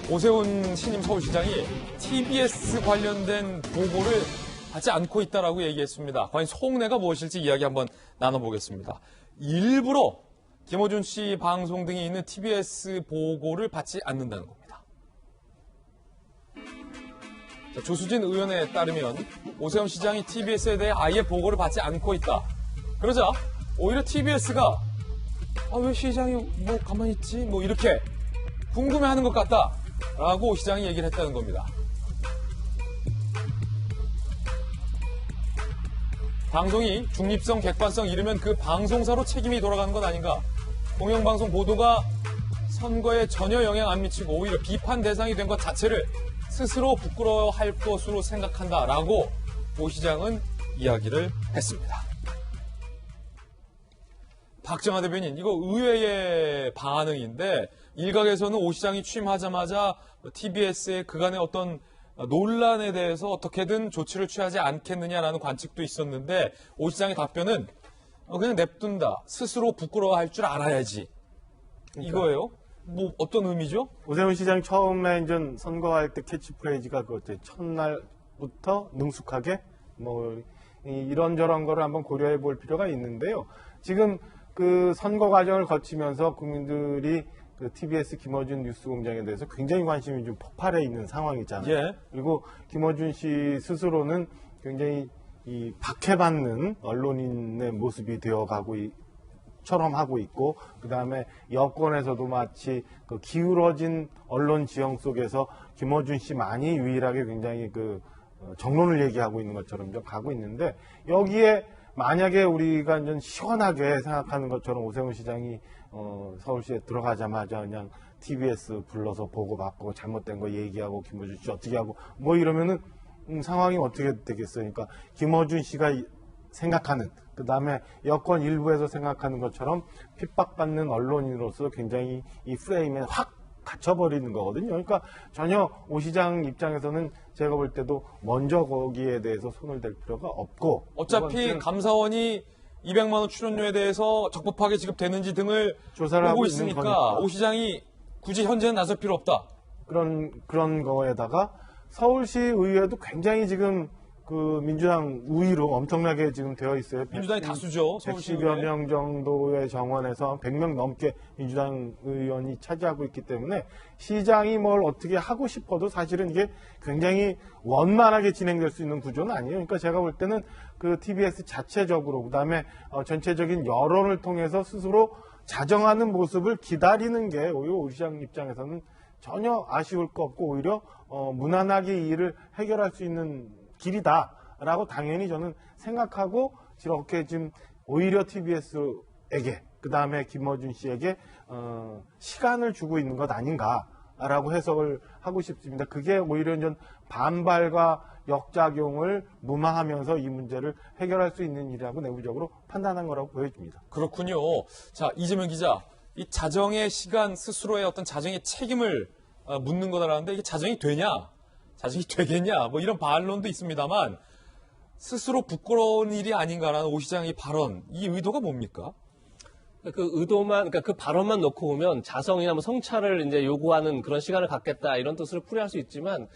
오세훈 신임 서울시장이 TBS 관련된 보고를 하지 않고 있다라고 얘기했습니다. 과연 속내가 무엇일지 이야기 한번 나눠보겠습니다. 일부러 김어준 씨 방송 등이 있는 TBS 보고를 받지 않는다는 겁니다. 자, 조수진 의원에 따르면 오세훈 시장이 TBS에 대해 아예 보고를 받지 않고 있다. 그러자 오히려 TBS가 왜 시장이 뭐 가만히 있지? 뭐 이렇게 궁금해하는 것 같다라고 시장이 얘기를 했다는 겁니다. 방송이 중립성, 객관성 잃으면 그 방송사로 책임이 돌아가는 것 아닌가. 공영방송 보도가 선거에 전혀 영향 안 미치고 오히려 비판 대상이 된 것 자체를 스스로 부끄러워할 것으로 생각한다라고 오 시장은 이야기를 했습니다. 박정하 대변인, 이거 의외의 반응인데 일각에서는 오 시장이 취임하자마자 TBS의 그간의 어떤 논란에 대해서 어떻게든 조치를 취하지 않겠느냐라는 관측도 있었는데 오 시장의 답변은 그냥 냅둔다. 스스로 부끄러워할 줄 알아야지. 이거예요? 뭐 어떤 의미죠? 오세훈 시장이 처음에 이제 선거할 때 캐치프레이즈가 그거였대요. 첫날부터 능숙하게 뭐 이런저런 거를 한번 고려해 볼 필요가 있는데요. 지금 그 선거 과정을 거치면서 국민들이 그 TBS 김어준 뉴스공장에 대해서 굉장히 관심이 좀 폭발해 있는 상황이잖아요. 예. 그리고 김어준 씨 스스로는 굉장히 이 박해받는 언론인의 모습이 되어가고 처럼 하고 있고, 그 다음에 여권에서도 마치 그 기울어진 언론 지형 속에서 김어준 씨만이 유일하게 굉장히 그 정론을 얘기하고 있는 것처럼 좀 가고 있는데, 여기에 만약에 우리가 좀 시원하게 생각하는 것처럼 오세훈 시장이 서울시에 들어가자마자 그냥 TBS 불러서 보고받고 잘못된 거 얘기하고 김어준 씨 어떻게 하고 뭐 이러면은 상황이 어떻게 되겠어요? 그러니까 김어준 씨가 생각하는, 그 다음에 여권 일부에서 생각하는 것처럼 핍박받는 언론인으로서 굉장히 이 프레임에 확 갇혀버리는 거거든요. 그러니까 전혀 오 시장 입장에서는 제가 볼 때도 먼저 거기에 대해서 손을 댈 필요가 없고, 어차피 감사원이 200만 원 출연료에 대해서 적법하게 지급되는지 등을 조사를 보고 하고 있으니까 있는 거니까. 오 시장이 굳이 현재는 나설 필요 없다. 그런 거에다가 서울시 의회도 굉장히 지금 그 민주당 우위로 엄청나게 지금 되어 있어요. 민주당이 다수죠. 서울시 110여 명 정도의 정원에서 100명 넘게 민주당 의원이 차지하고 있기 때문에 시장이 뭘 어떻게 하고 싶어도 사실은 이게 굉장히 원만하게 진행될 수 있는 구조는 아니에요. 그러니까 제가 볼 때는 그 TBS 자체적으로, 그다음에 전체적인 여론을 통해서 스스로 자정하는 모습을 기다리는 게 오히려 오 시장 입장에서는 전혀 아쉬울 거 없고 오히려 무난하게 이 일을 해결할 수 있는 길이다라고 당연히 저는 생각하고, 이렇게 지금 오히려 TBS에게, 그 다음에 김어준 씨에게 시간을 주고 있는 것 아닌가라고 해석을 하고 싶습니다. 그게 오히려 좀 반발과 역작용을 무마하면서 이 문제를 해결할 수 있는 일이라고 내부적으로 판단한 거라고 보여집니다. 그렇군요. 자, 이재명 기자, 이 자정의 시간, 스스로의 어떤 자정의 책임을 묻는 거다라는데 이게 자정이 되냐? 자정이 되겠냐? 뭐 이런 반론도 있습니다만 스스로 부끄러운 일이 아닌가라는 오 시장의 발언, 이 의도가 뭡니까? 그 의도만, 그러니까 그 발언만 놓고 보면 자성이나 뭐 성찰을 이제 요구하는 그런 시간을 갖겠다 이런 뜻으로 풀이할 수 있지만,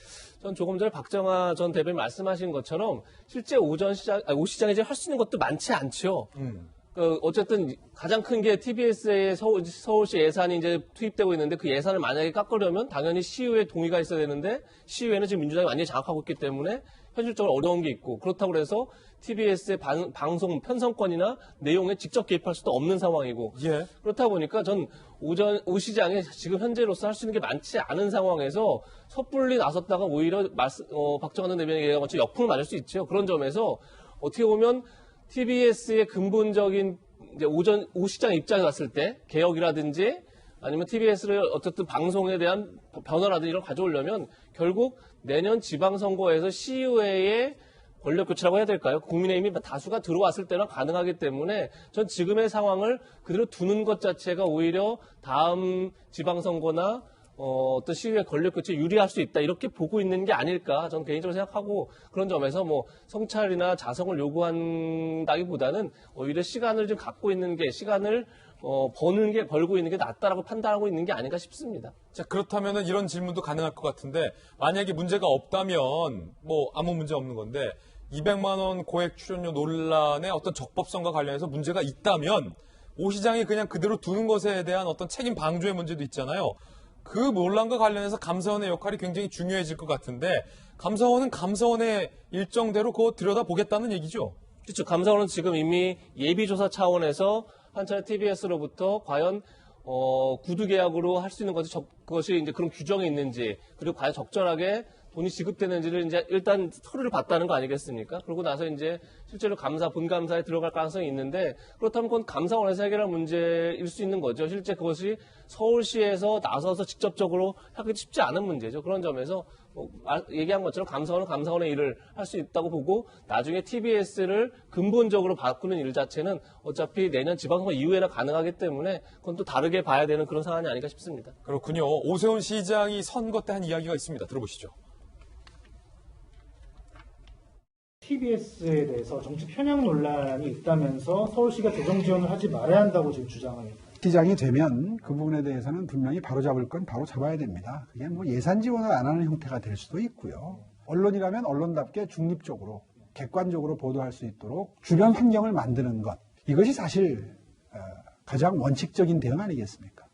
전 조금 전에 박정하 전 대변인 말씀하신 것처럼 실제 오 시장이 이제 할 수 있는 것도 많지 않죠. 어쨌든 가장 큰 게 TBS의 서울시 예산이 이제 투입되고 있는데, 그 예산을 만약에 깎으려면 당연히 시의회 동의가 있어야 되는데 시의회는 지금 민주당이 완전히 장악하고 있기 때문에 현실적으로 어려운 게 있고, 그렇다고 해서 TBS의 방송 편성권이나 내용에 직접 개입할 수도 없는 상황이고, 예. 그렇다 보니까 전 오 시장이 지금 현재로서 할 수 있는 게 많지 않은 상황에서 섣불리 나섰다가 오히려 박정하 대변인이 얘기한 것처럼 역풍을 맞을 수 있죠. 그런 점에서 어떻게 보면 TBS의 근본적인 이제 오 시장 입장에 갔을 때 개혁이라든지 아니면 TBS를 어쨌든 방송에 대한 변화라든지 이런 걸 가져오려면 결국 내년 지방선거에서 시의회의 권력 교체라고 해야 될까요? 국민의힘이 다수가 들어왔을 때나 가능하기 때문에 전 지금의 상황을 그대로 두는 것 자체가 오히려 다음 지방선거나 어떤 시위의 권력 교체에 유리할 수 있다, 이렇게 보고 있는 게 아닐까 저는 개인적으로 생각하고, 그런 점에서 뭐 성찰이나 자성을 요구한다기보다는 오히려 시간을 좀 갖고 있는 게, 시간을 벌고 있는 게 낫다라고 판단하고 있는 게 아닌가 싶습니다. 자, 그렇다면은 이런 질문도 가능할 것 같은데, 만약에 문제가 없다면, 뭐, 아무 문제 없는 건데, 200만 원 고액 출연료 논란의 어떤 적법성과 관련해서 문제가 있다면, 오 시장이 그냥 그대로 두는 것에 대한 어떤 책임 방조의 문제도 있잖아요. 그 논란과 관련해서 감사원의 역할이 굉장히 중요해질 것 같은데, 감사원은 감사원의 일정대로 그거 들여다보겠다는 얘기죠? 그렇죠. 감사원은 지금 이미 예비조사 차원에서 한 차례 TBS로부터 과연 구두 계약으로 할 수 있는 그것이 이제 그런 규정이 있는지, 그리고 과연 적절하게 돈이 지급되는지를 이제 일단 서류를 봤다는 거 아니겠습니까? 그러고 나서 이제 실제로 본감사에 들어갈 가능성이 있는데, 그렇다면 그건 감사원에서 해결할 문제일 수 있는 거죠. 실제 그것이 서울시에서 나서서 직접적으로 하기 쉽지 않은 문제죠. 그런 점에서 얘기한 것처럼 감사원은 감사원의 일을 할 수 있다고 보고, 나중에 TBS를 근본적으로 바꾸는 일 자체는 어차피 내년 지방선거 이후에나 가능하기 때문에 그건 또 다르게 봐야 되는 그런 상황이 아닌가 싶습니다. 그렇군요. 오세훈 시장이 선거 때 한 이야기가 있습니다. 들어보시죠. TBS에 대해서 정치 편향 논란이 있다면서 서울시가 재정 지원을 하지 말아야 한다고 지금 주장합니다. 시장이 되면 그 부분에 대해서는 분명히 바로잡을 건 바로 잡아야 됩니다. 그게 뭐 예산 지원을 안 하는 형태가 될 수도 있고요. 언론이라면 언론답게 중립적으로 객관적으로 보도할 수 있도록 주변 환경을 만드는 것, 이것이 사실 가장 원칙적인 대응 아니겠습니까?